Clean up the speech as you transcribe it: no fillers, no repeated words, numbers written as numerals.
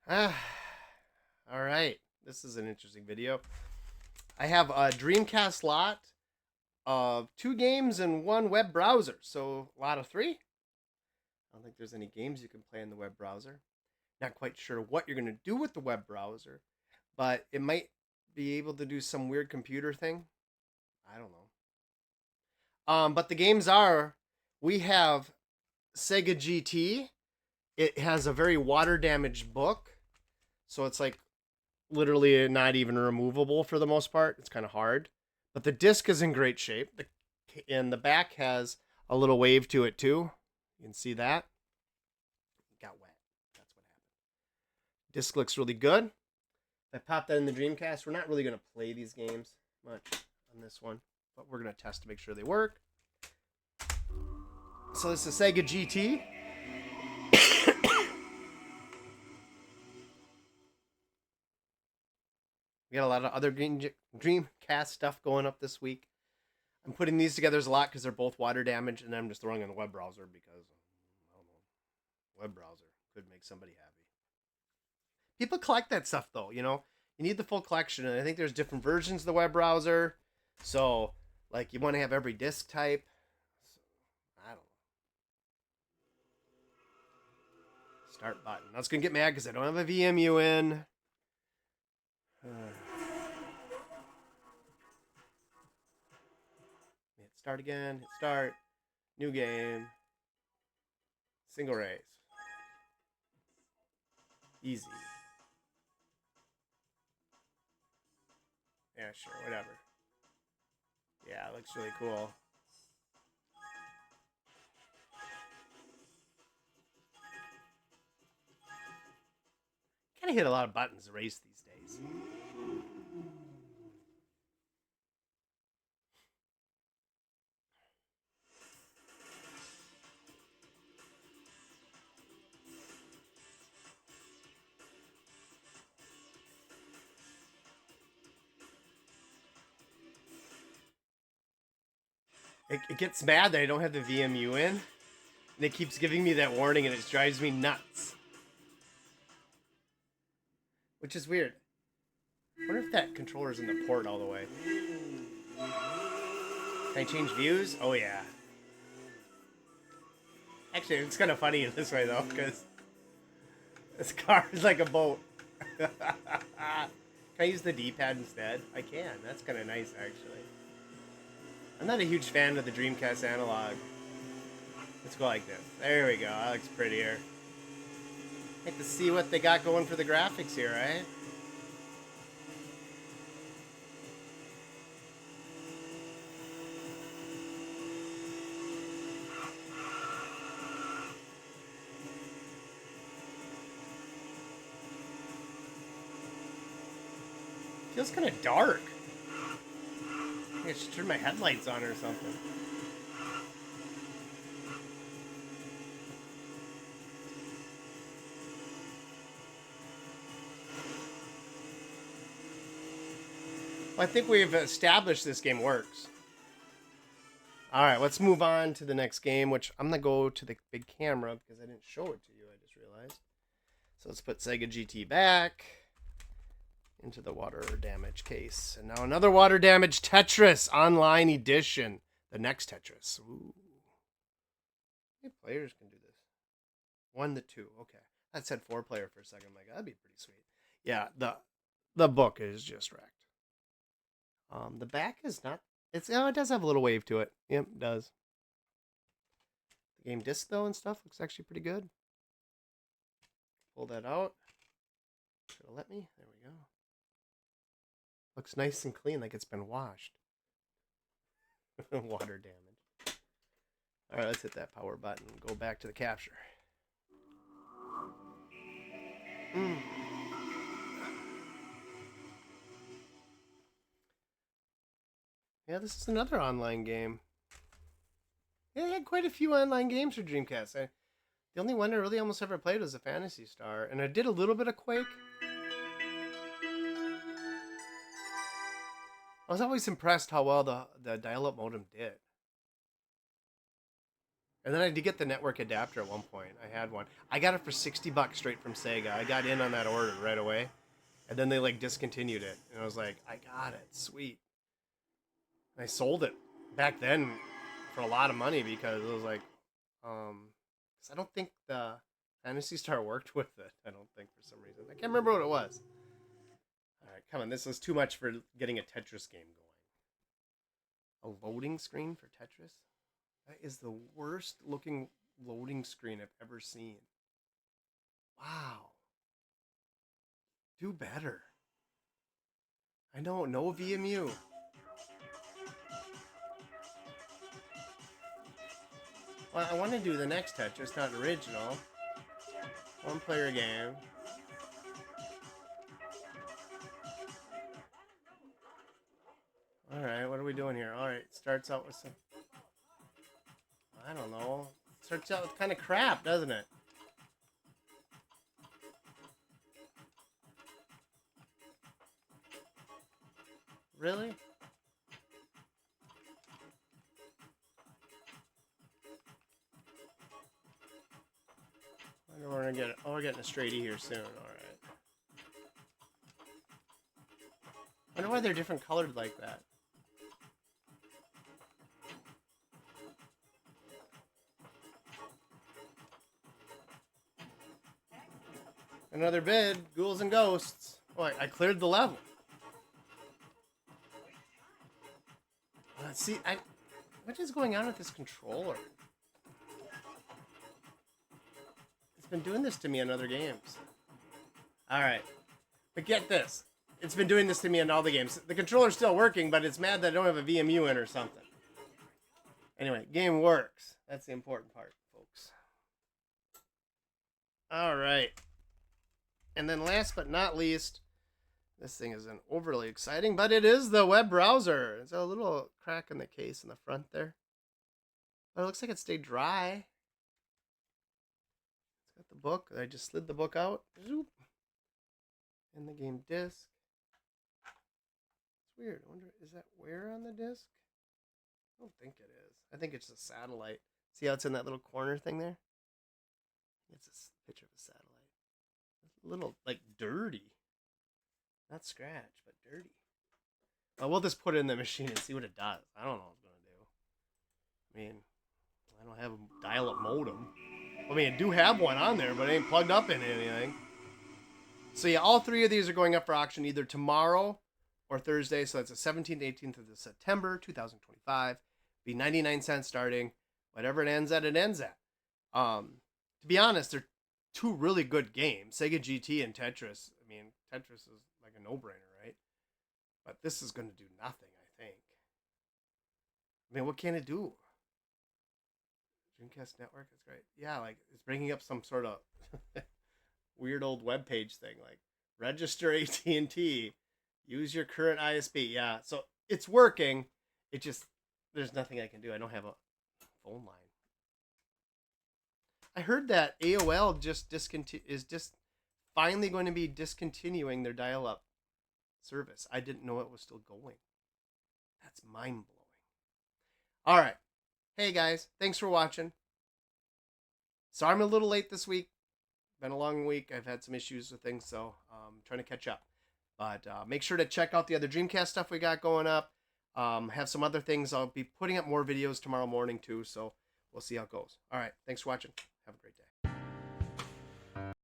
Ah, all right. This is an interesting video. I have a Dreamcast lot of 2 games and 1 web browser. So a lot of 3. I don't think there's any games you can play in the web browser. Not quite sure what you're going to do with the web browser, but it might be able to do some weird computer thing. I don't know. But the games are, we have Sega GT. It has a very water damaged book. So it's like literally not even removable for the most part. It's kind of hard, but the disc is in great shape. And the back has a little wave to it too. You can see that. It got wet. That's what happened. Disc looks really good. I popped that in the Dreamcast. We're not really going to play these games much on this one, but we're going to test to make sure they work. So this is Sega GT. We got a lot of other Dreamcast stuff going up this week. I'm putting these together as a lot because they're both water damaged, and I'm just throwing in the web browser because I don't know, web browser could make somebody happy. People collect that stuff though, you know. You need the full collection, and I think there's different versions of the web browser. So, like, you want to have every disk type. So, I don't know. Start button. I was gonna get mad because I don't have a VMU in. Hit start again. Hit start. New game. Single race. Easy. Yeah, sure, whatever. Yeah, it looks really cool. Kind of hit a lot of buttons to race these days. It gets mad that I don't have the VMU in, and it keeps giving me that warning, and it drives me nuts. Which is weird. I wonder if that controller's in the port all the way. Can I change views? Oh yeah. Actually, it's kind of funny this way though, because this car is like a boat. Can I use the D-pad instead? I can. That's kind of nice, actually. I'm not a huge fan of the Dreamcast analog. Let's go like this. There we go. That looks prettier. Like to see what they got going for the graphics here, right? Feels kind of dark. I should turn my headlights on or something. Well, I think we've established this game works. Alright, let's move on to the next game, which I'm going to go to the big camera because I didn't show it to you, I just realized. So let's put Sega GT back into the water damage case. And now another water damage Tetris Online Edition. The next Tetris. Ooh. How many players can do this? 1 to 2. Okay. I said 4-player for a second. I'm like, that'd be pretty sweet. Yeah, the book is just wrecked. The back is not. It does have a little wave to it. Yep, it does. The game disc though and stuff looks actually pretty good. Pull that out. Should have let me. There we go. Looks nice and clean, like it's been washed. Water damage. All right, let's hit that power button and go back to the capture. Yeah, this is another online game. Yeah, they had quite a few online games for Dreamcast. The only one I really almost ever played was a Phantasy Star, and I did a little bit of Quake. I was always impressed how well the dial-up modem did. And then I did get the network adapter at one point. I had one. I got it for $60 straight from Sega. I got in on that order right away. And then they like discontinued it. And I was like, I got it. Sweet. And I sold it back then for a lot of money because it was like, 'cause I don't think the Fantasy Star worked with it. I don't think for some reason. I can't remember what it was. All right, come on. This is too much for getting a Tetris game going. A loading screen for Tetris? That is the worst looking loading screen I've ever seen. Wow. Do better. I know, no VMU. Well, I want to do the next Tetris, not original. One player game. Alright, what are we doing here? Alright, starts out with some... I don't know. Starts out with kind of crap, doesn't it? Really? I wonder we're gonna get it. Oh, we're getting a straight E here soon. Alright. I wonder why they're different colored like that. Another bid, Ghouls and Ghosts. Oh, I cleared the level. Let's see, what is going on with this controller? It's been doing this to me in other games. Alright, but get this. It's been doing this to me in all the games. The controller's still working, but it's mad that I don't have a VMU in or something. Anyway, game works. That's the important part, folks. Alright. And then last but not least, this thing isn't overly exciting, but it is the web browser. There's a little crack in the case in the front there. But it looks like it stayed dry. It's got the book. I just slid the book out. Zoop. And the game disc. It's weird. I wonder, is that where on the disc? I don't think it is. I think it's a satellite. See how it's in that little corner thing there? It's a picture of a satellite. It's a little, like, dirty. Not scratch, but dirty. Well, we'll just put it in the machine and see what it does. I don't know what it's going to do. I mean, I don't have a dial-up modem. I mean, I do have one on there, but it ain't plugged up in anything. So yeah, all three of these are going up for auction either tomorrow or Thursday. So that's the 17th, 18th of September, 2025. Be 99 cents starting. Whatever it ends at, it ends at. To be honest, they're two really good games. Sega GT and Tetris. I mean, Tetris is like a no-brainer, right? But this is going to do nothing, I think. I mean, what can it do? Dreamcast Network is great. Yeah, like, it's bringing up some sort of weird old web page thing, like, register AT&T, use your current ISP. Yeah, so it's working. It just, there's nothing I can do. I don't have a phone line. I heard that AOL is finally going to be discontinuing their dial-up service. I didn't know it was still going. That's mind-blowing. All right. Hey, guys. Thanks for watching. Sorry I'm a little late this week. Been a long week. I've had some issues with things, so I'm trying to catch up. But make sure to check out the other Dreamcast stuff we got going up. Have some other things. I'll be putting up more videos tomorrow morning, too, so we'll see how it goes. All right. Thanks for watching.